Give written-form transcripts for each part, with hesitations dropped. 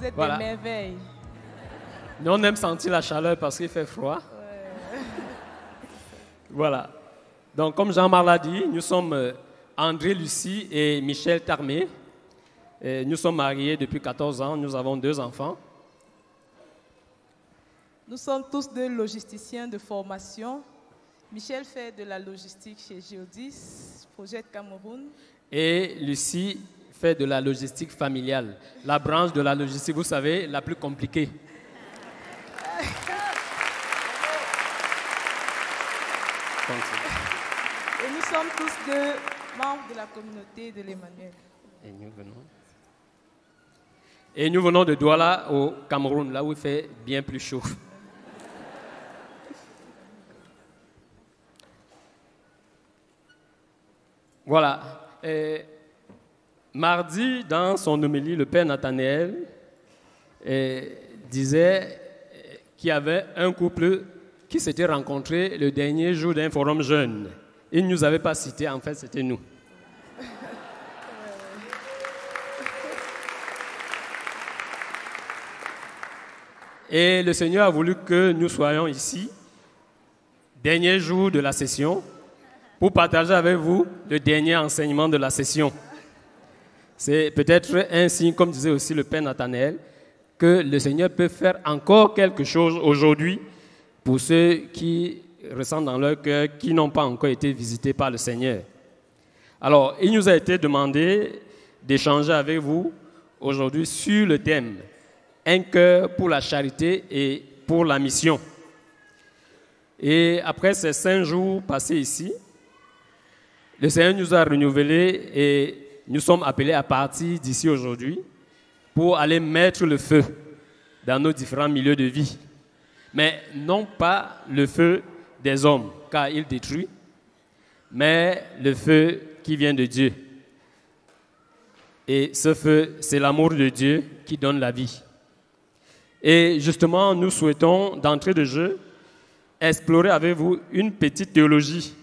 êtes Voilà. des merveilles. Nous, on aime sentir la chaleur parce qu'il fait froid. Ouais. Voilà. Donc, comme Jean-Marc l'a dit, nous sommes André, Lucie et Michel Tarmé. Et nous sommes mariés depuis 14 ans. Nous avons 2 enfants. Nous sommes tous deux logisticiens de formation. Michel fait de la logistique chez Geodis, projet de Cameroun. Et Lucie fait de la logistique familiale. La branche de la logistique, vous savez, la plus compliquée. Et nous sommes tous deux membres de la communauté de l'Emmanuel. Et nous venons de Douala au Cameroun, là où il fait bien plus chaud. Voilà. Mardi, dans son homélie, le père Nathanaël disait qu'il y avait un couple qui s'était rencontré le dernier jour d'un forum jeune. Il ne nous avait pas cité, en fait, c'était nous. Et le Seigneur a voulu que nous soyons ici, dernier jour de la session, pour partager avec vous le dernier enseignement de la session. C'est peut-être un signe, comme disait aussi le Père Nathanaël, que le Seigneur peut faire encore quelque chose aujourd'hui pour ceux qui ressentent dans leur cœur, qui n'ont pas encore été visités par le Seigneur. Alors, il nous a été demandé d'échanger avec vous aujourd'hui sur le thème « Un cœur pour la charité et pour la mission ». Et après ces 5 jours passés ici, le Seigneur nous a renouvelés et nous sommes appelés à partir d'ici aujourd'hui pour aller mettre le feu dans nos différents milieux de vie. Mais non pas le feu des hommes, car il détruit, mais le feu qui vient de Dieu. Et ce feu, c'est l'amour de Dieu qui donne la vie. Et justement, nous souhaitons, d'entrée de jeu, explorer avec vous une petite théologie,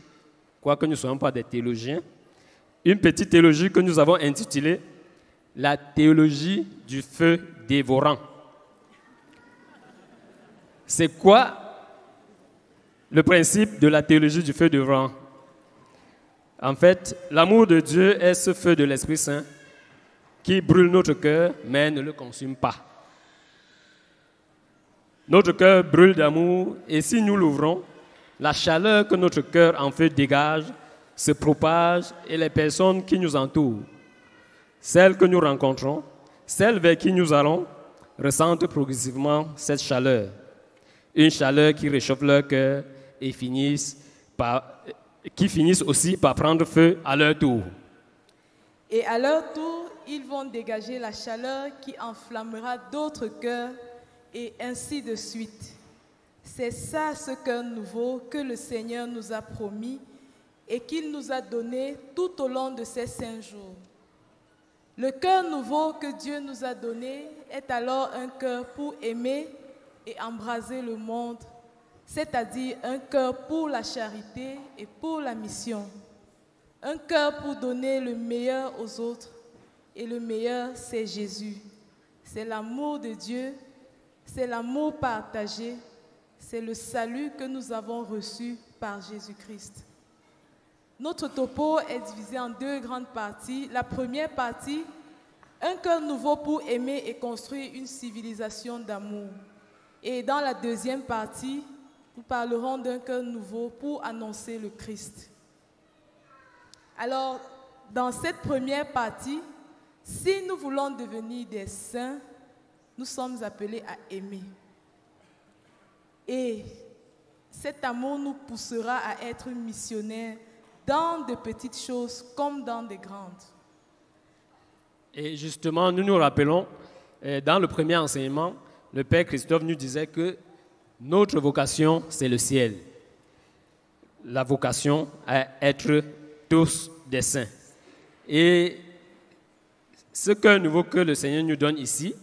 quoique nous ne soyons pas des théologiens, une petite théologie que nous avons intitulée « La théologie du feu dévorant ». C'est quoi le principe de la théologie du feu dévorant? En fait, l'amour de Dieu est ce feu de l'Esprit Saint qui brûle notre cœur, mais ne le consume pas. Notre cœur brûle d'amour et si nous l'ouvrons, la chaleur que notre cœur en feu dégage se propage et les personnes qui nous entourent, celles que nous rencontrons, celles vers qui nous allons, ressentent progressivement cette chaleur. Une chaleur qui réchauffe leur cœur et qui finissent aussi par prendre feu à leur tour. Et à leur tour, ils vont dégager la chaleur qui enflammera d'autres cœurs et ainsi de suite. C'est ça ce cœur nouveau que le Seigneur nous a promis et qu'il nous a donné tout au long de ces 5 jours. Le cœur nouveau que Dieu nous a donné est alors un cœur pour aimer et embraser le monde, c'est-à-dire un cœur pour la charité et pour la mission. Un cœur pour donner le meilleur aux autres et le meilleur, c'est Jésus. C'est l'amour de Dieu, c'est l'amour partagé, c'est le salut que nous avons reçu par Jésus-Christ. Notre topo est divisé en 2 grandes parties. La première partie, un cœur nouveau pour aimer et construire une civilisation d'amour. Et dans la deuxième partie, nous parlerons d'un cœur nouveau pour annoncer le Christ. Alors, dans cette première partie, si nous voulons devenir des saints, nous sommes appelés à aimer. Et cet amour nous poussera à être missionnaires dans de petites choses comme dans de grandes. Et justement, nous nous rappelons, dans le premier enseignement, le Père Christophe nous disait que notre vocation, c'est le ciel. La vocation à être tous des saints. Et ce cœur nouveau que le Seigneur nous donne ici,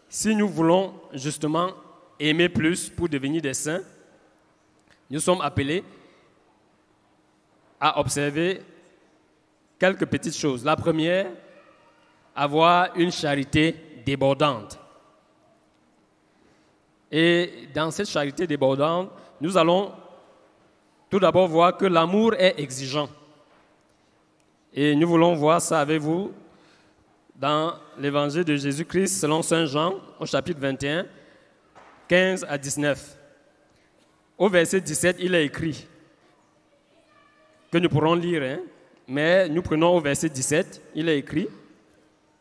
si nous voulons justement aimer plus pour devenir des saints, nous sommes appelés à observer quelques petites choses. La première, avoir une charité débordante. Et dans cette charité débordante, nous allons tout d'abord voir que l'amour est exigeant. Et nous voulons voir ça avec vous dans l'évangile de Jésus-Christ selon Saint Jean, au chapitre 21, 15 à 19. Au verset 17, il est écrit, que nous pourrons lire, mais nous prenons au verset 17, il est écrit,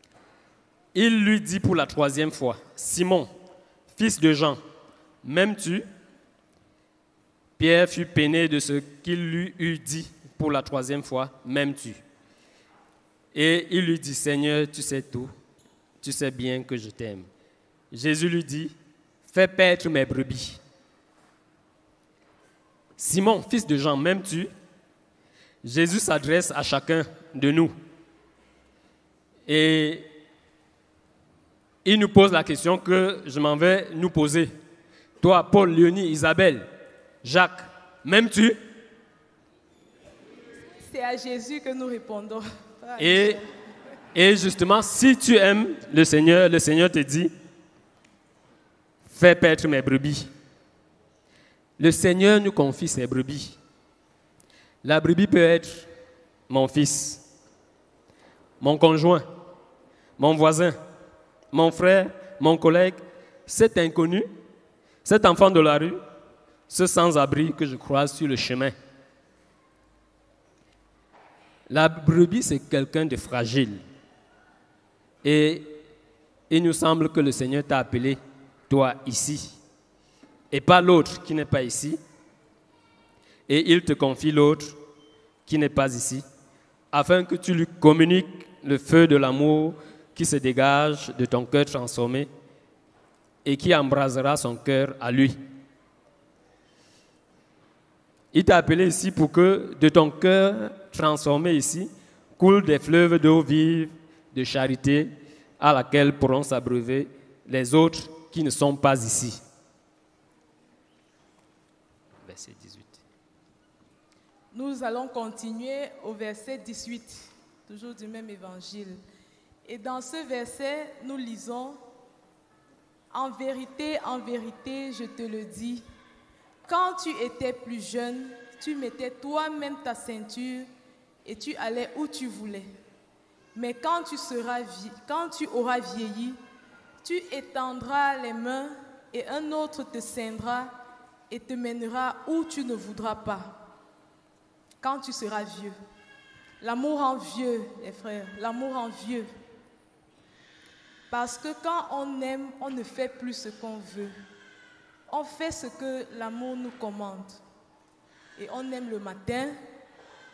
« Il lui dit pour la 3e fois, « Simon, fils de Jean, m'aimes-tu » Pierre fut peiné de ce qu'il lui eut dit pour la 3e fois, « M'aimes-tu » Et il lui dit, « Seigneur, tu sais tout, tu sais bien que je t'aime. » Jésus lui dit, « Fais paître mes brebis. » Simon, fils de Jean, m'aimes-tu? Jésus s'adresse à chacun de nous. Et il nous pose la question que je m'en vais nous poser. Toi, Paul, Léonie, Isabelle, Jacques, m'aimes-tu? C'est à Jésus que nous répondons. Et justement, si tu aimes le Seigneur te dit, fais paître mes brebis. Le Seigneur nous confie ses brebis. La brebis peut être mon fils, mon conjoint, mon voisin, mon frère, mon collègue, cet inconnu, cet enfant de la rue, ce sans-abri que je croise sur le chemin. La brebis, c'est quelqu'un de fragile. Et il nous semble que le Seigneur t'a appelé, toi, ici, et pas l'autre qui n'est pas ici. Et il te confie l'autre qui n'est pas ici, afin que tu lui communiques le feu de l'amour qui se dégage de ton cœur transformé et qui embrasera son cœur à lui. Il t'a appelé ici pour que de ton cœur transformé ici coulent des fleuves d'eau vive, de charité, à laquelle pourront s'abreuver les autres qui ne sont pas ici. Verset 18. Nous allons continuer au verset 18, toujours du même évangile. Et dans ce verset, nous lisons, « En vérité, je te le dis, quand tu étais plus jeune, tu mettais toi-même ta ceinture et tu allais où tu voulais. Mais quand tu auras vieilli, tu étendras les mains et un autre te ceindra et te mènera où tu ne voudras pas. Quand tu seras vieux. » L'amour rend vieux, les frères, l'amour rend vieux. Parce que quand on aime, on ne fait plus ce qu'on veut. On fait ce que l'amour nous commande. Et on aime le matin,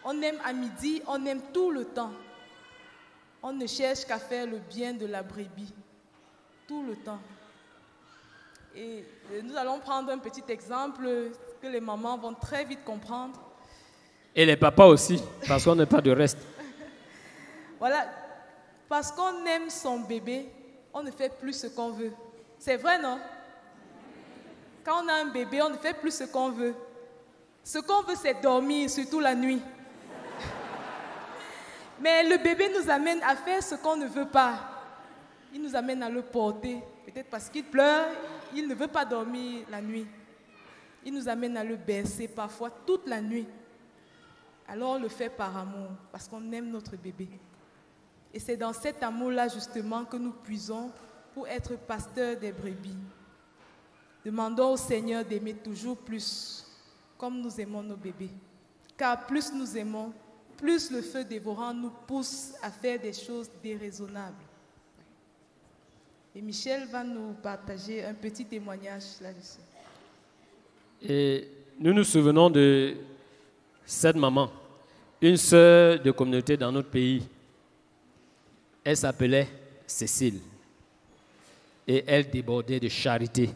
on aime à midi, on aime tout le temps. On ne cherche qu'à faire le bien de la brebis, tout le temps. Et nous allons prendre un petit exemple que les mamans vont très vite comprendre. Et les papas aussi, parce qu'on n'a pas de reste. Voilà, parce qu'on aime son bébé, on ne fait plus ce qu'on veut. C'est vrai, non? Quand on a un bébé, on ne fait plus ce qu'on veut. Ce qu'on veut, c'est dormir, surtout la nuit. Mais le bébé nous amène à faire ce qu'on ne veut pas. Il nous amène à le porter. Peut-être parce qu'il pleure, il ne veut pas dormir la nuit. Il nous amène à le bercer parfois toute la nuit. Alors on le fait par amour, parce qu'on aime notre bébé. Et c'est dans cet amour-là justement que nous puisons pour être pasteurs des brebis. Demandons au Seigneur d'aimer toujours plus, comme nous aimons nos bébés. Car plus nous aimons, plus le feu dévorant nous pousse à faire des choses déraisonnables. Et Michel va nous partager un petit témoignage là-dessus. Et nous nous souvenons de cette maman, une sœur de communauté dans notre pays. Elle s'appelait Cécile et elle débordait de charité.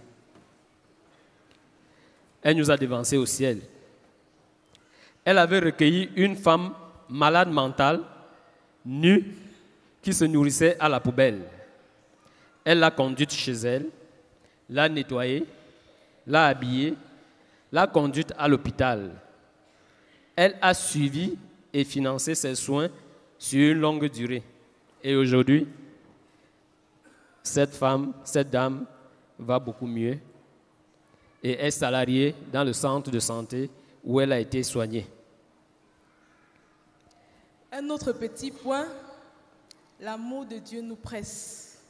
Elle nous a devancés au ciel. Elle avait recueilli une femme malade mentale, nue, qui se nourrissait à la poubelle. Elle l'a conduite chez elle, l'a nettoyée, l'a habillée, l'a conduite à l'hôpital. Elle a suivi et financé ses soins sur une longue durée. Et aujourd'hui, cette dame va beaucoup mieux et est salariée dans le centre de santé où elle a été soignée. Un autre petit point, l'amour de Dieu nous presse.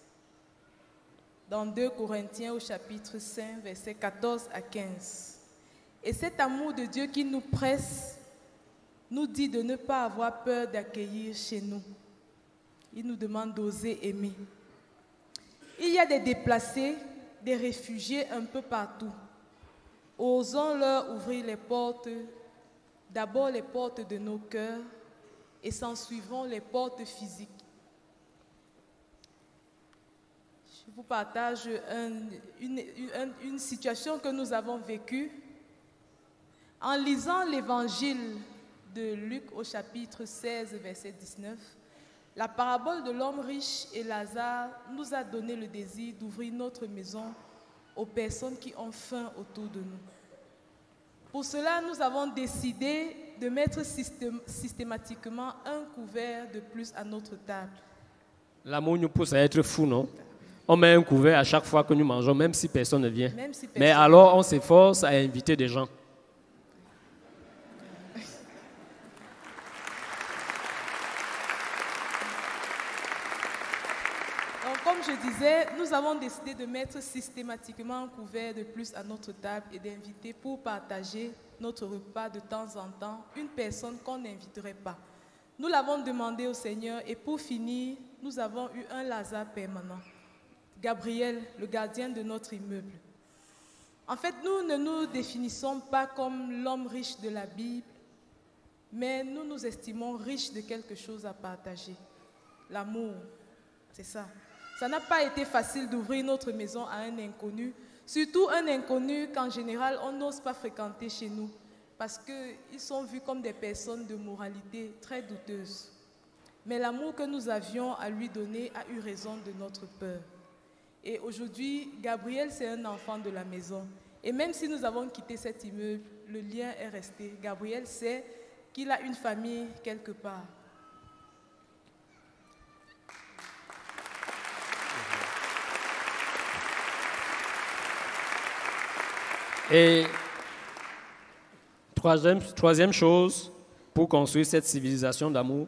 Dans 2 Corinthiens au chapitre 5, versets 14 à 15. Et cet amour de Dieu qui nous presse nous dit de ne pas avoir peur d'accueillir chez nous. Il nous demande d'oser aimer. Il y a des déplacés, des réfugiés un peu partout. Osons leur ouvrir les portes, d'abord les portes de nos cœurs, et s'en suivront les portes physiques. Je vous partage une situation que nous avons vécue. En lisant l'évangile de Luc au chapitre 16, verset 19, la parabole de l'homme riche et Lazare nous a donné le désir d'ouvrir notre maison aux personnes qui ont faim autour de nous. Pour cela, nous avons décidé de mettre systématiquement un couvert de plus à notre table. L'amour nous pousse à être fous, non? On met un couvert à chaque fois que nous mangeons, même si personne ne vient. Mais alors, on s'efforce à inviter des gens. Comme je disais, nous avons décidé de mettre systématiquement un couvert de plus à notre table et d'inviter pour partager notre repas de temps en temps une personne qu'on n'inviterait pas. Nous l'avons demandé au Seigneur et pour finir, nous avons eu un Lazare permanent. Gabriel, le gardien de notre immeuble. En fait, nous ne nous définissons pas comme l'homme riche de la Bible, mais nous nous estimons riches de quelque chose à partager. L'amour, c'est ça. Ça n'a pas été facile d'ouvrir notre maison à un inconnu, surtout un inconnu qu'en général on n'ose pas fréquenter chez nous parce qu'ils sont vus comme des personnes de moralité très douteuses. Mais l'amour que nous avions à lui donner a eu raison de notre peur. Et aujourd'hui, Gabriel, c'est un enfant de la maison. Et même si nous avons quitté cet immeuble, le lien est resté. Gabriel sait qu'il a une famille quelque part. Et troisième chose, pour construire cette civilisation d'amour,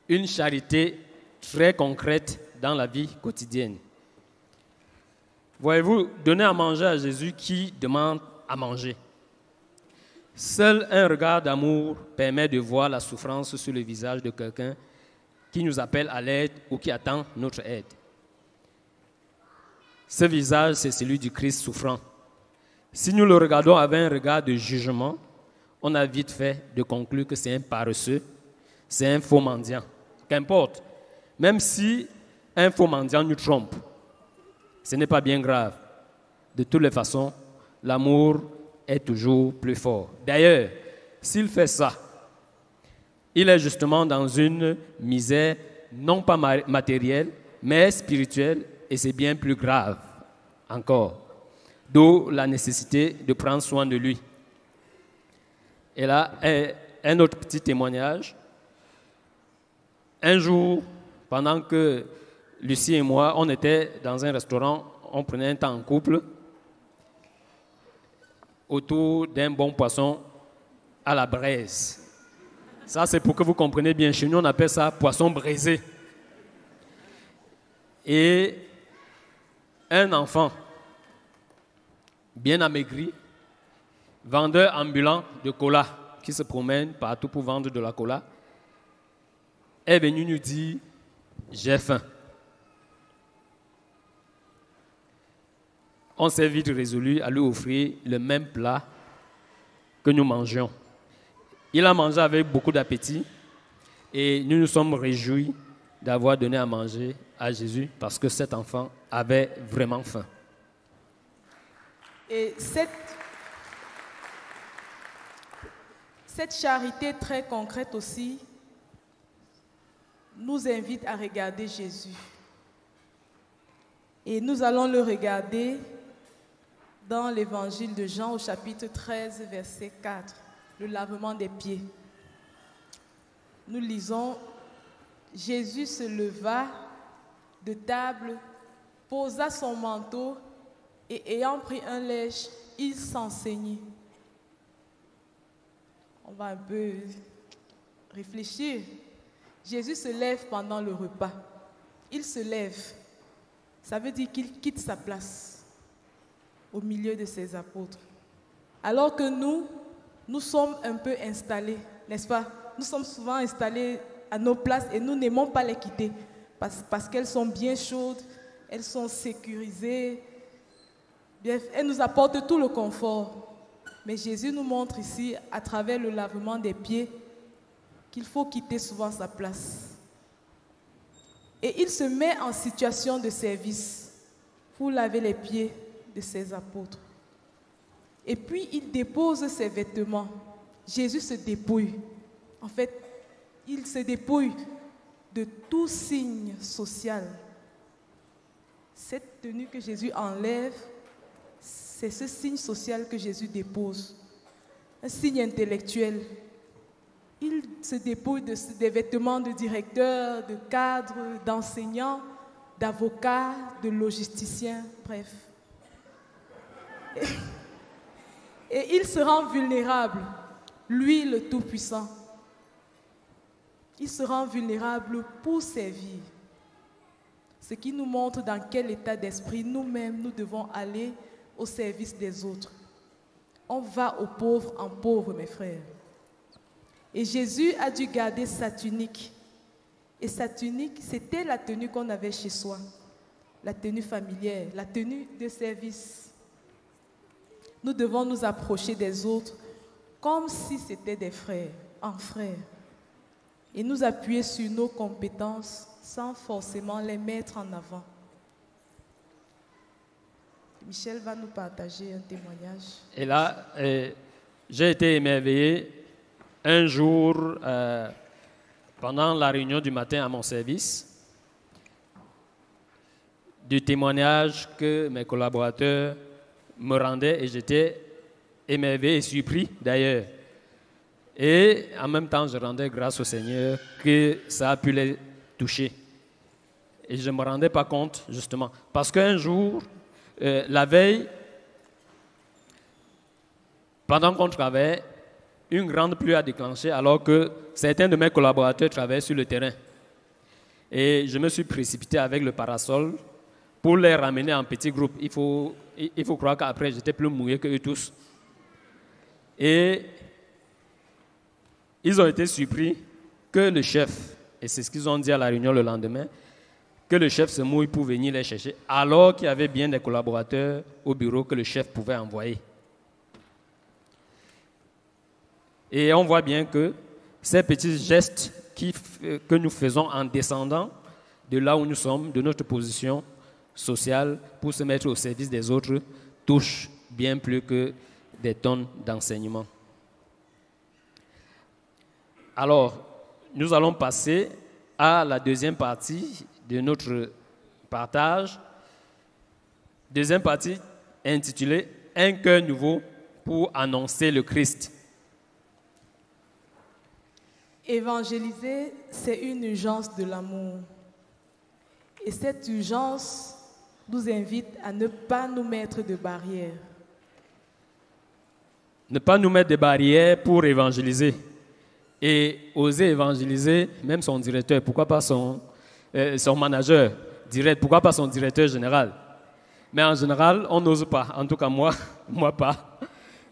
une charité très concrète dans la vie quotidienne. Voyez-vous, donner à manger à Jésus qui demande à manger. Seul un regard d'amour permet de voir la souffrance sur le visage de quelqu'un qui nous appelle à l'aide ou qui attend notre aide. Ce visage, c'est celui du Christ souffrant. Si nous le regardons avec un regard de jugement, on a vite fait de conclure que c'est un paresseux, c'est un faux mendiant. Qu'importe, même si un faux mendiant nous trompe, ce n'est pas bien grave. De toutes les façons, l'amour est toujours plus fort. D'ailleurs, s'il fait ça, il est justement dans une misère non pas matérielle, mais spirituelle, et c'est bien plus grave encore. D'où la nécessité de prendre soin de lui. Et là, un autre petit témoignage. Un jour, pendant que Lucie et moi, on était dans un restaurant, on prenait un temps en couple, autour d'un bon poisson à la braise. Ça, c'est pour que vous compreniez bien. Chez nous, on appelle ça poisson braisé. Et un enfant bien amaigri, vendeur ambulant de cola, qui se promène partout pour vendre de la cola, est venu nous dire « J'ai faim ». On s'est vite résolu à lui offrir le même plat que nous mangions. Il a mangé avec beaucoup d'appétit et nous nous sommes réjouis d'avoir donné à manger à Jésus parce que cet enfant avait vraiment faim. Et cette charité très concrète aussi nous invite à regarder Jésus. Et nous allons le regarder dans l'évangile de Jean au chapitre 13, verset 4, le lavement des pieds. Nous lisons « Jésus se leva de table posa son manteau et ayant pris un lèche, il s'enseignait. On va un peu réfléchir. Jésus se lève pendant le repas. Il se lève. Ça veut dire qu'il quitte sa place au milieu de ses apôtres. Alors que nous sommes un peu installés, n'est-ce pas? Nous sommes souvent installés à nos places et nous n'aimons pas les quitter parce qu'elles sont bien chaudes, elles sont sécurisées, elles nous apportent tout le confort. Mais Jésus nous montre ici, à travers le lavement des pieds, qu'il faut quitter souvent sa place. Et il se met en situation de service pour laver les pieds de ses apôtres. Et puis il dépose ses vêtements. Jésus se dépouille. En fait, il se dépouille de tout signe social. Cette tenue que Jésus enlève, c'est ce signe social que Jésus dépose. Un signe intellectuel. Il se dépouille des vêtements de directeur, de cadre, d'enseignant, d'avocat, de logisticien, bref. Et il se rend vulnérable, lui le Tout-Puissant. Il se rend vulnérable pour servir. Ce qui nous montre dans quel état d'esprit nous-mêmes nous devons aller au service des autres. On va aux pauvres en pauvres, mes frères. Et Jésus a dû garder sa tunique. Et sa tunique, c'était la tenue qu'on avait chez soi. La tenue familière, la tenue de service. Nous devons nous approcher des autres comme si c'était des frères, en frères. Et nous appuyer sur nos compétences sans forcément les mettre en avant. Michel va nous partager un témoignage. Et là, j'ai été émerveillé un jour pendant la réunion du matin à mon service du témoignage que mes collaborateurs me rendaient et j'étais émerveillé et surpris d'ailleurs. Et en même temps, je rendais grâce au Seigneur que ça a pu les toucher. Et je ne me rendais pas compte, justement. Parce qu'un jour, la veille, pendant qu'on travaillait, une grande pluie a déclenché alors que certains de mes collaborateurs travaillaient sur le terrain. Et je me suis précipité avec le parasol pour les ramener en petits groupes. Il faut croire qu'après, j'étais plus mouillé qu'eux tous. Et ils ont été surpris que le chef, et c'est ce qu'ils ont dit à la réunion le lendemain, que le chef se mouille pour venir les chercher, alors qu'il y avait bien des collaborateurs au bureau que le chef pouvait envoyer. Et on voit bien que ces petits gestes que nous faisons en descendant de là où nous sommes, de notre position sociale, pour se mettre au service des autres, touchent bien plus que des tonnes d'enseignement. Alors, nous allons passer à la deuxième partie de notre partage. Deuxième partie intitulée « Un cœur nouveau pour annoncer le Christ ». Évangéliser, c'est une urgence de l'amour. Et cette urgence nous invite à ne pas nous mettre de barrières. Ne pas nous mettre de barrières pour évangéliser. Et oser évangéliser, même son directeur, pourquoi pas son manager direct, pourquoi pas son directeur général. Mais en général, on n'ose pas, en tout cas moi pas,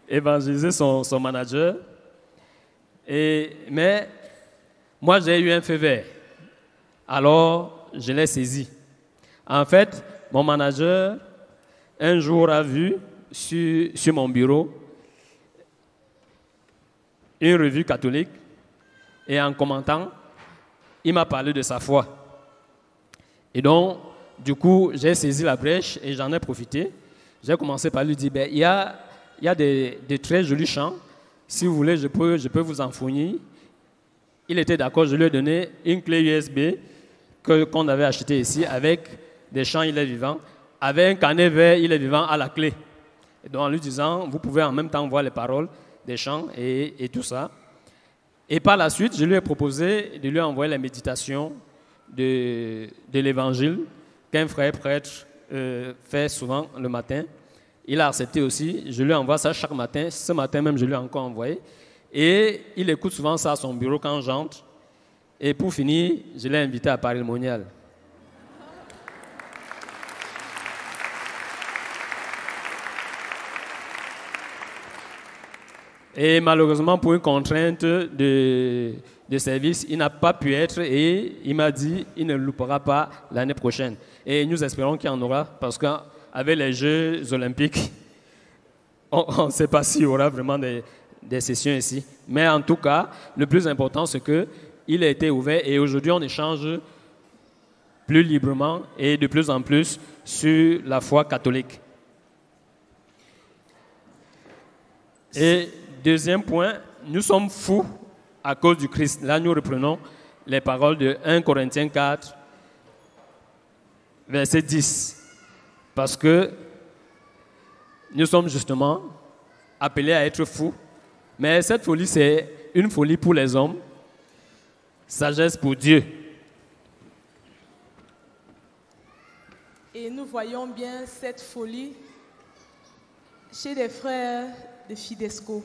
évangéliser son manager. Mais moi, j'ai eu un feu vert. Alors, je l'ai saisi. En fait, mon manager, un jour, a vu sur mon bureau une revue catholique et en commentant, il m'a parlé de sa foi. Et donc, du coup, j'ai saisi la brèche et j'en ai profité. J'ai commencé par lui dire, il y a des très jolis chants. Si vous voulez, je peux vous en fournir. Il était d'accord, je lui ai donné une clé USB qu'on avait achetée ici avec des chants Il est vivant, avec un carnet vert Il est vivant à la clé. Et donc en lui disant, vous pouvez en même temps voir les paroles des chants et tout ça. Et par la suite, je lui ai proposé de lui envoyer les méditations de l'Évangile qu'un frère prêtre fait souvent le matin. Il a accepté aussi. Je lui envoie ça chaque matin. Ce matin même, je lui ai encore envoyé. Et il écoute souvent ça à son bureau quand j'entre. Et pour finir, je l'ai invité à Paris Monial. Et malheureusement, pour une contrainte de service, il n'a pas pu être et il m'a dit qu'il ne loupera pas l'année prochaine. Et nous espérons qu'il y en aura parce qu'avec les Jeux olympiques, on ne sait pas s'il y aura vraiment des sessions ici. Mais en tout cas, le plus important, c'est qu'il a été ouvert et aujourd'hui, on échange plus librement et de plus en plus sur la foi catholique. Et deuxième point, nous sommes fous à cause du Christ. Là, nous reprenons les paroles de 1 Corinthiens 4, verset 10. Parce que nous sommes justement appelés à être fous. Mais cette folie, c'est une folie pour les hommes, sagesse pour Dieu. Et nous voyons bien cette folie chez des frères de Fidesco.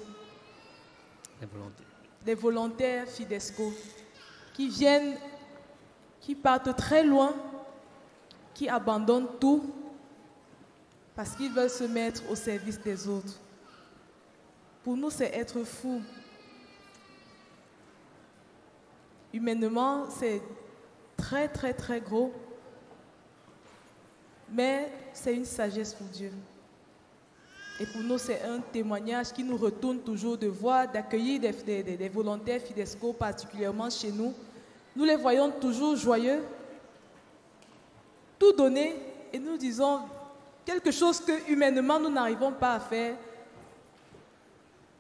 Des volontaires Fidesco qui viennent, qui partent très loin, qui abandonnent tout parce qu'ils veulent se mettre au service des autres. Pour nous, c'est être fou. Humainement, c'est très, très, très gros, mais c'est une sagesse pour Dieu. Et pour nous, c'est un témoignage qui nous retourne toujours de voir, d'accueillir des volontaires Fidesco, particulièrement chez nous. Nous les voyons toujours joyeux, tout donner, et nous disons quelque chose que humainement nous n'arrivons pas à faire.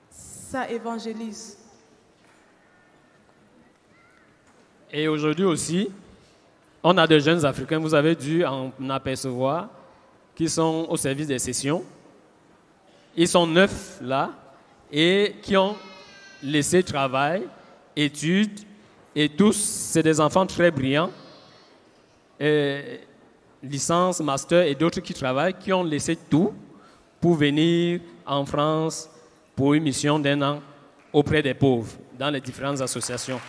Ça évangélise. Et aujourd'hui aussi, on a des jeunes Africains, vous avez dû en apercevoir, qui sont au service des sessions. Ils sont 9 là et qui ont laissé travail, études et tous, c'est des enfants très brillants, licence, master et d'autres qui travaillent, qui ont laissé tout pour venir en France pour une mission d'1 an auprès des pauvres dans les différentes associations.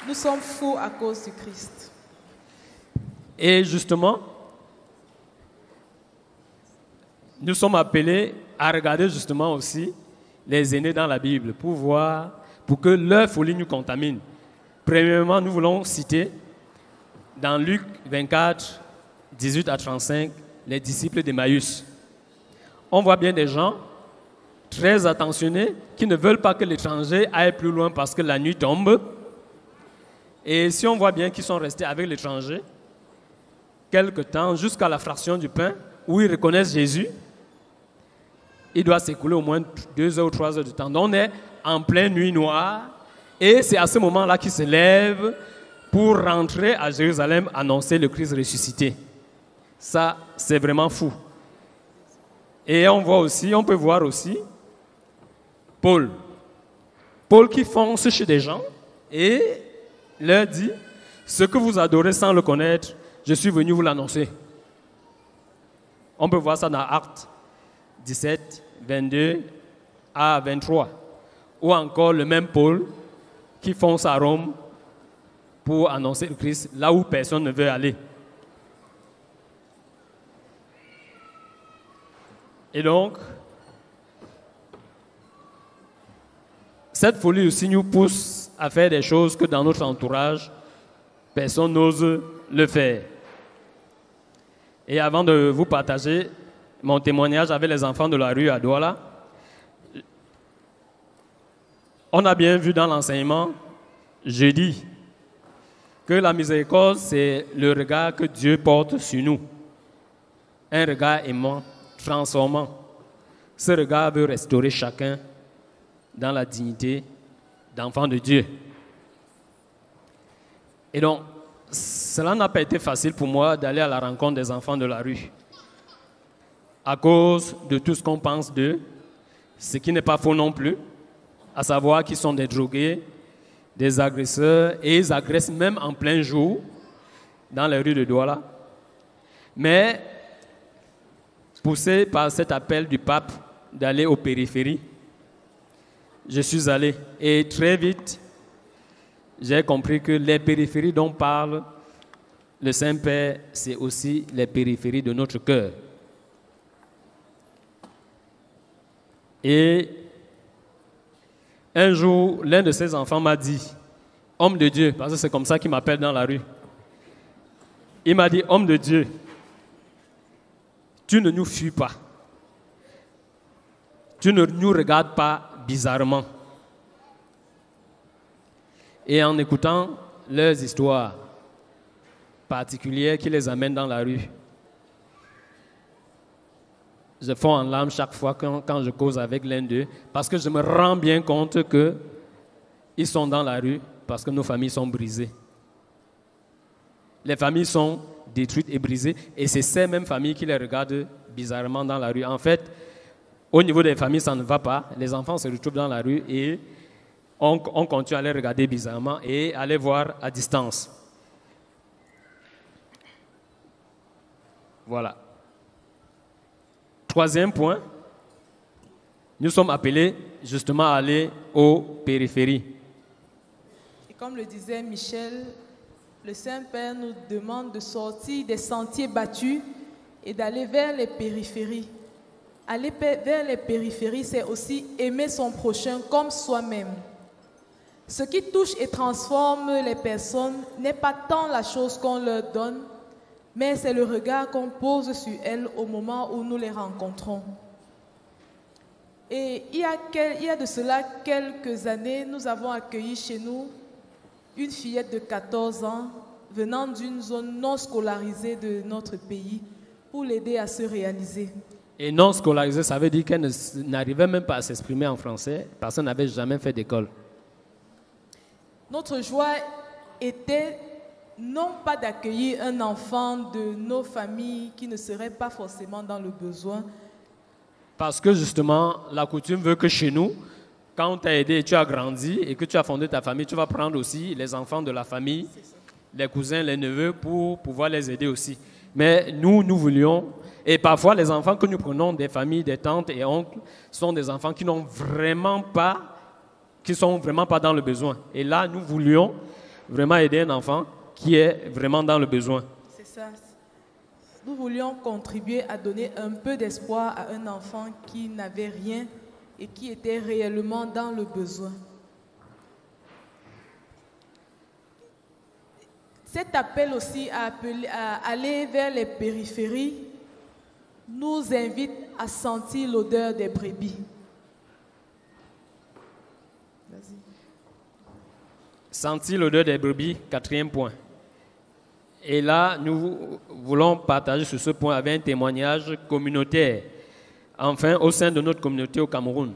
Nous sommes fous à cause du Christ. Et justement, nous sommes appelés à regarder justement aussi les aînés dans la Bible pour voir, pour que leur folie nous contamine. Premièrement, nous voulons citer dans Luc 24, 18 à 35, les disciples d'Emmaüs. On voit bien des gens très attentionnés qui ne veulent pas que l'étranger aille plus loin parce que la nuit tombe. Et si on voit bien qu'ils sont restés avec l'étranger quelque temps, jusqu'à la fraction du pain, où ils reconnaissent Jésus, il doit s'écouler au moins 2 heures ou 3 heures de temps. Donc on est en pleine nuit noire, et c'est à ce moment-là qu'ils se lèvent pour rentrer à Jérusalem, annoncer le Christ ressuscité. Ça, c'est vraiment fou. Et on peut voir aussi Paul qui fonce chez des gens et leur dit, ce que vous adorez sans le connaître, je suis venu vous l'annoncer. On peut voir ça dans Actes 17, 22 à 23. Ou encore le même Paul qui fonce à Rome pour annoncer le Christ là où personne ne veut aller. Et donc, cette folie aussi nous pousse à faire des choses que dans notre entourage, personne n'ose le faire. Et avant de vous partager mon témoignage avec les enfants de la rue à Douala, on a bien vu dans l'enseignement jeudi que la miséricorde, c'est le regard que Dieu porte sur nous. Un regard aimant, transformant. Ce regard veut restaurer chacun dans la dignité d'enfant de Dieu. Et donc, cela n'a pas été facile pour moi d'aller à la rencontre des enfants de la rue. À cause de tout ce qu'on pense d'eux, ce qui n'est pas faux non plus, à savoir qu'ils sont des drogués, des agresseurs et ils agressent même en plein jour dans les rues de Douala. Mais poussé par cet appel du pape d'aller aux périphéries, je suis allé et très vite, j'ai compris que les périphéries dont parle le Saint-Père, c'est aussi les périphéries de notre cœur. Et un jour, l'un de ses enfants m'a dit, homme de Dieu, parce que c'est comme ça qu'il m'appelle dans la rue. Il m'a dit, homme de Dieu, tu ne nous fuis pas. Tu ne nous regardes pas bizarrement. Et en écoutant leurs histoires particulières qui les amènent dans la rue, je fonds en larmes chaque fois quand je cause avec l'un d'eux, parce que je me rends bien compte qu'ils sont dans la rue parce que nos familles sont brisées. Les familles sont détruites et brisées, et c'est ces mêmes familles qui les regardent bizarrement dans la rue. En fait, au niveau des familles, ça ne va pas. Les enfants se retrouvent dans la rue et on continue à les regarder bizarrement et à les voir à distance. Voilà. Troisième point, nous sommes appelés justement à aller aux périphéries. Et comme le disait Michel, le Saint-Père nous demande de sortir des sentiers battus et d'aller vers les périphéries. Aller vers les périphéries, c'est aussi aimer son prochain comme soi-même. Ce qui touche et transforme les personnes n'est pas tant la chose qu'on leur donne, mais c'est le regard qu'on pose sur elles au moment où nous les rencontrons. Et il y a de cela quelques années, nous avons accueilli chez nous une fillette de 14 ans venant d'une zone non scolarisée de notre pays pour l'aider à se réaliser. Et non scolarisée, ça veut dire qu'elle n'arrivait même pas à s'exprimer en français parce qu'elle n'avait jamais fait d'école. Notre joie était non pas d'accueillir un enfant de nos familles qui ne serait pas forcément dans le besoin. Parce que justement, la coutume veut que chez nous, quand tu as aidé et tu as grandi et que tu as fondé ta famille, tu vas prendre aussi les enfants de la famille, les cousins, les neveux pour pouvoir les aider aussi. Mais nous voulions, et parfois les enfants que nous prenons des familles, des tantes et oncles, sont des enfants qui sont vraiment pas dans le besoin. Et là, nous voulions vraiment aider un enfant qui est vraiment dans le besoin. C'est ça. Nous voulions contribuer à donner un peu d'espoir à un enfant qui n'avait rien et qui était réellement dans le besoin. Cet appel aussi à aller vers les périphéries nous invite à sentir l'odeur des brebis. Vas-y. Sentir l'odeur des brebis, quatrième point. Et là, nous voulons partager sur ce point avec un témoignage communautaire, enfin au sein de notre communauté au Cameroun.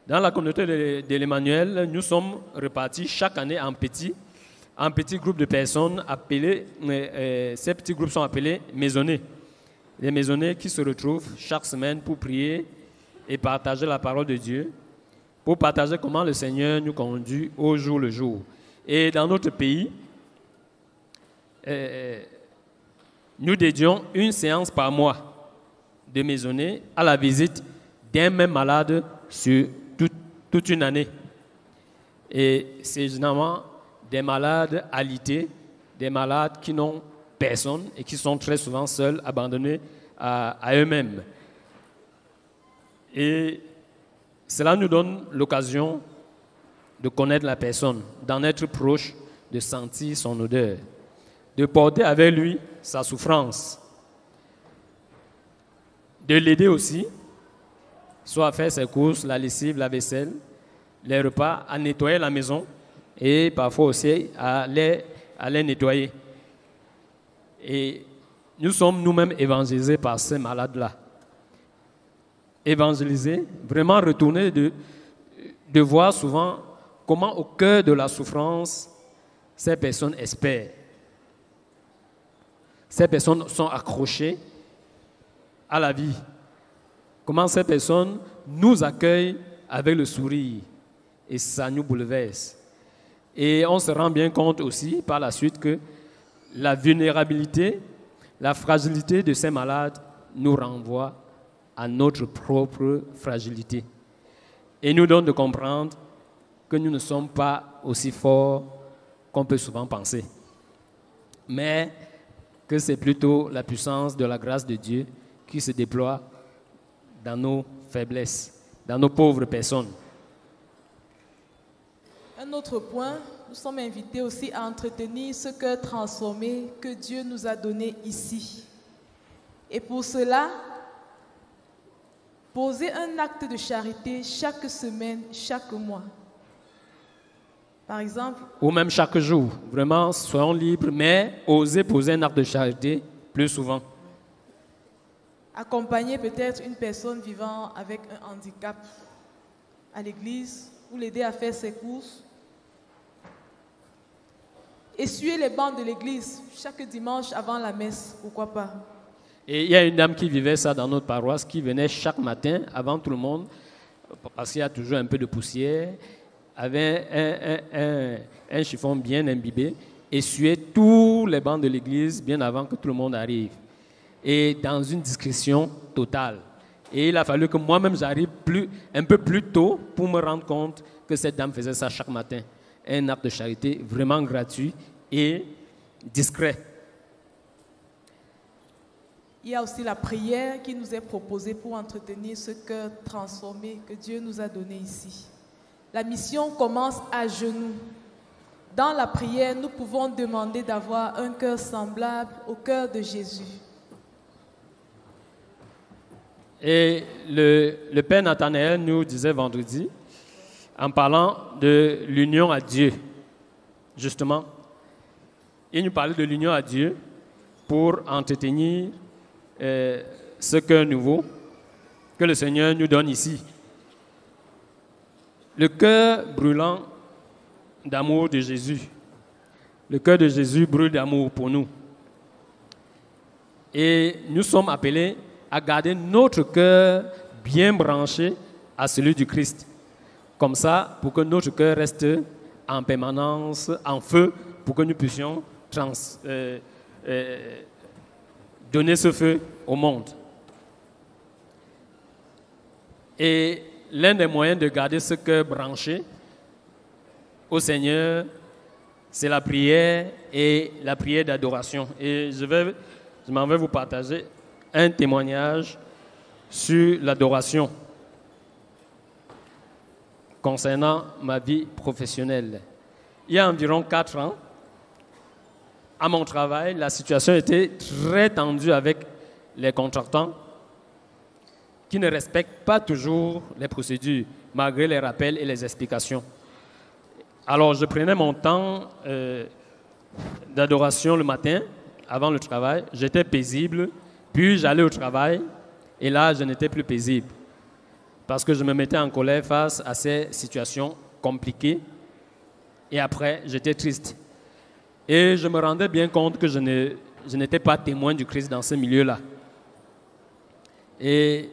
Dans la communauté de l'Emmanuel, nous sommes repartis chaque année en petits groupes de personnes appelés, ces petits groupes sont appelés maisonnés. Les maisonnés qui se retrouvent chaque semaine pour prier et partager la parole de Dieu, pour partager comment le Seigneur nous conduit au jour le jour. Et dans notre pays, nous dédions une séance par mois de maisonnée à la visite d'un même malade sur toute une année. Et c'est généralement des malades alités, des malades qui n'ont personne et qui sont très souvent seuls, abandonnés à eux-mêmes. Et cela nous donne l'occasion de connaître la personne, d'en être proche, de sentir son odeur, de porter avec lui sa souffrance, de l'aider aussi, soit à faire ses courses, la lessive, la vaisselle, les repas, à nettoyer la maison et parfois aussi à les nettoyer. Et nous sommes nous-mêmes évangélisés par ces malades-là. Évangélisés, vraiment retournés de voir souvent comment au cœur de la souffrance, ces personnes espèrent. Ces personnes sont accrochées à la vie. Comment ces personnes nous accueillent avec le sourire. Et ça nous bouleverse. Et on se rend bien compte aussi par la suite que la vulnérabilité, la fragilité de ces malades nous renvoie à notre propre fragilité et nous donne de comprendre que nous ne sommes pas aussi forts qu'on peut souvent penser, mais que c'est plutôt la puissance de la grâce de Dieu qui se déploie dans nos faiblesses, dans nos pauvres personnes. Un autre point, nous sommes invités aussi à entretenir ce cœur transformé que Dieu nous a donné ici. Et pour cela, poser un acte de charité chaque semaine, chaque mois. Par exemple, ou même chaque jour. Vraiment, soyons libres, mais osez poser un acte de charité plus souvent. Accompagner peut-être une personne vivant avec un handicap à l'église ou l'aider à faire ses courses. Essuyer les bancs de l'église chaque dimanche avant la messe, pourquoi pas. Et il y a une dame qui vivait ça dans notre paroisse, qui venait chaque matin avant tout le monde, parce qu'il y a toujours un peu de poussière, avait un chiffon bien imbibé, essuyait tous les bancs de l'église bien avant que tout le monde arrive. Et dans une discrétion totale. Et il a fallu que moi-même j'arrive un peu plus tôt pour me rendre compte que cette dame faisait ça chaque matin. Un acte de charité vraiment gratuit et discret. Il y a aussi la prière qui nous est proposée pour entretenir ce cœur transformé que Dieu nous a donné ici. La mission commence à genoux. Dans la prière, nous pouvons demander d'avoir un cœur semblable au cœur de Jésus. Et le Père Nathanaël nous disait vendredi, en parlant de l'union à Dieu, justement, il nous parlait de l'union à Dieu pour entretenir ce cœur nouveau que le Seigneur nous donne ici. Le cœur brûlant d'amour de Jésus. Le cœur de Jésus brûle d'amour pour nous. Et nous sommes appelés à garder notre cœur bien branché à celui du Christ. Comme ça, pour que notre cœur reste en permanence, en feu, pour que nous puissions donner ce feu au monde. Et l'un des moyens de garder ce cœur branché au Seigneur, c'est la prière et la prière d'adoration. Et je m'en vais vous partager un témoignage sur l'adoration concernant ma vie professionnelle. Il y a environ 4 ans, à mon travail, la situation était très tendue avec les contractants qui ne respectent pas toujours les procédures, malgré les rappels et les explications. Alors, je prenais mon temps d'adoration le matin, avant le travail. J'étais paisible, puis j'allais au travail, et là, je n'étais plus paisible. Parce que je me mettais en colère face à ces situations compliquées, et après, j'étais triste. Et je me rendais bien compte que je n'étais pas témoin du Christ dans ce milieu-là. Et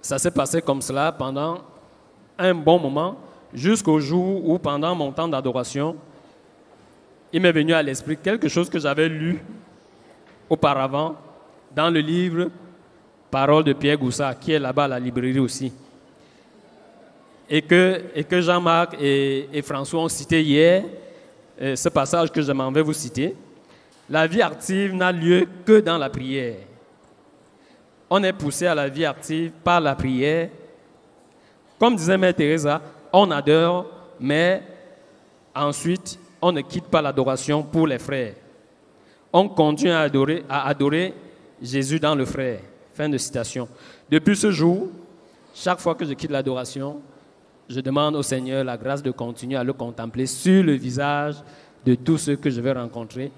ça s'est passé comme cela pendant un bon moment, jusqu'au jour où, pendant mon temps d'adoration, il m'est venu à l'esprit quelque chose que j'avais lu auparavant dans le livre Paroles de Pierre Goussat, qui est là-bas à la librairie aussi. Et que Jean-Marc et François ont cité hier, ce passage que je m'en vais vous citer. La vie active n'a lieu que dans la prière. On est poussé à la vie active par la prière. Comme disait Mère Teresa, on adore, mais ensuite, on ne quitte pas l'adoration pour les frères. On continue à adorer Jésus dans le frère. Fin de citation. Depuis ce jour, chaque fois que je quitte l'adoration, je demande au Seigneur la grâce de continuer à le contempler sur le visage de tous ceux que je vais rencontrer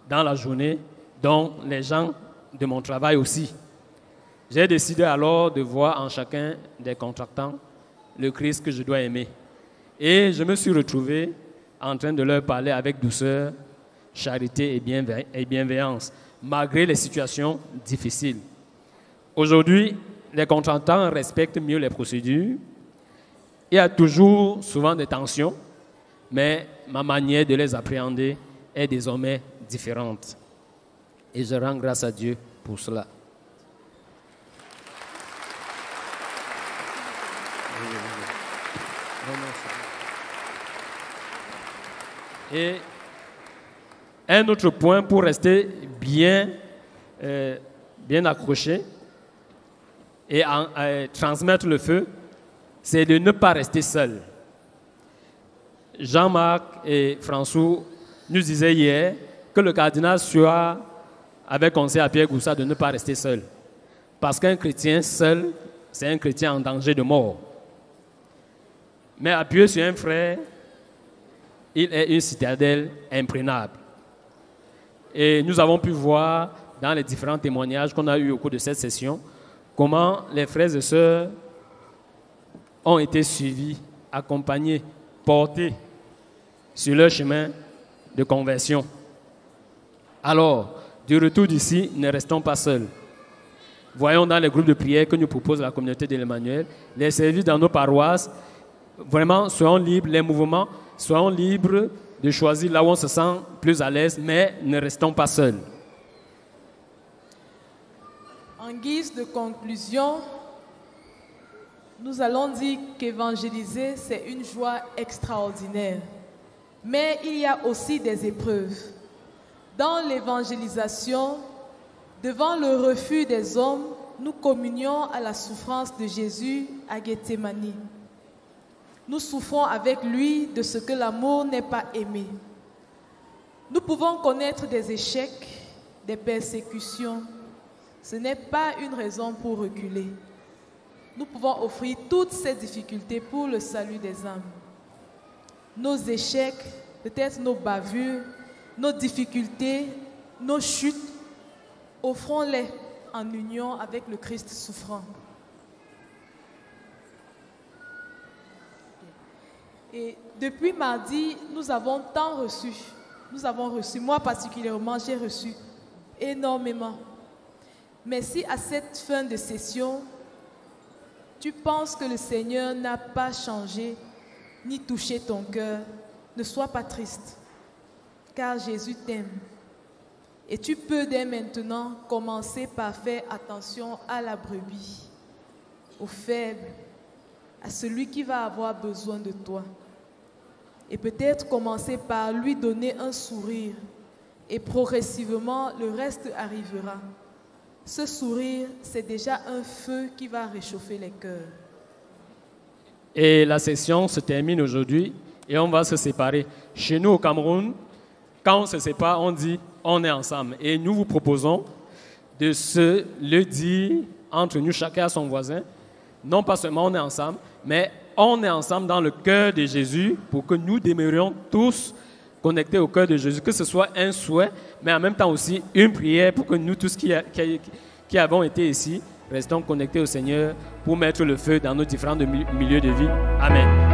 dans la journée, dont les gens de mon travail aussi. J'ai décidé alors de voir en chacun des contractants le Christ que je dois aimer. Et je me suis retrouvé en train de leur parler avec douceur, charité et bienveillance, malgré les situations difficiles. Aujourd'hui, les contractants respectent mieux les procédures. Il y a toujours souvent des tensions, mais ma manière de les appréhender est désormais différente. Et je rends grâce à Dieu pour cela. Et un autre point pour rester bien accroché et transmettre le feu, c'est de ne pas rester seul. Jean-Marc et François nous disaient hier que le cardinal Suard avait conseillé à Pierre Goussat de ne pas rester seul. Parce qu'un chrétien seul, c'est un chrétien en danger de mort. Mais appuyé sur un frère, il est une citadelle imprenable. Et nous avons pu voir dans les différents témoignages qu'on a eus au cours de cette session comment les frères et sœurs ont été suivis, accompagnés, portés sur leur chemin de conversion. Alors, du retour d'ici, ne restons pas seuls. Voyons dans les groupes de prière que nous propose la communauté de l'Emmanuel, les services dans nos paroisses, vraiment, soyons libres, les mouvements, soyons libres de choisir là où on se sent plus à l'aise, mais ne restons pas seuls. En guise de conclusion, nous allons dire qu'évangéliser, c'est une joie extraordinaire. Mais il y a aussi des épreuves. Dans l'évangélisation, devant le refus des hommes, nous communions à la souffrance de Jésus à Gethsémani. Nous souffrons avec lui de ce que l'amour n'est pas aimé. Nous pouvons connaître des échecs, des persécutions. Ce n'est pas une raison pour reculer. Nous pouvons offrir toutes ces difficultés pour le salut des âmes. Nos échecs, peut-être nos bavures, nos difficultés, nos chutes, offrons-les en union avec le Christ souffrant. Et depuis mardi, nous avons tant reçu. Nous avons reçu, moi particulièrement, j'ai reçu énormément. Mais si à cette fin de session, tu penses que le Seigneur n'a pas changé ni touché ton cœur, ne sois pas triste, car Jésus t'aime. Et tu peux dès maintenant commencer par faire attention à la brebis, au faible, à celui qui va avoir besoin de toi. Et peut-être commencer par lui donner un sourire et progressivement le reste arrivera. Ce sourire, c'est déjà un feu qui va réchauffer les cœurs. Et la session se termine aujourd'hui et on va se séparer. Chez nous au Cameroun, quand on se sépare, on dit on est ensemble. Et nous vous proposons de se le dire entre nous, chacun à son voisin. Non pas seulement on est ensemble, mais on est ensemble dans le cœur de Jésus pour que nous demeurions tous connectés au cœur de Jésus, que ce soit un souhait, mais en même temps aussi une prière pour que nous tous qui avons été ici, restons connectés au Seigneur pour mettre le feu dans nos différents milieux de vie. Amen.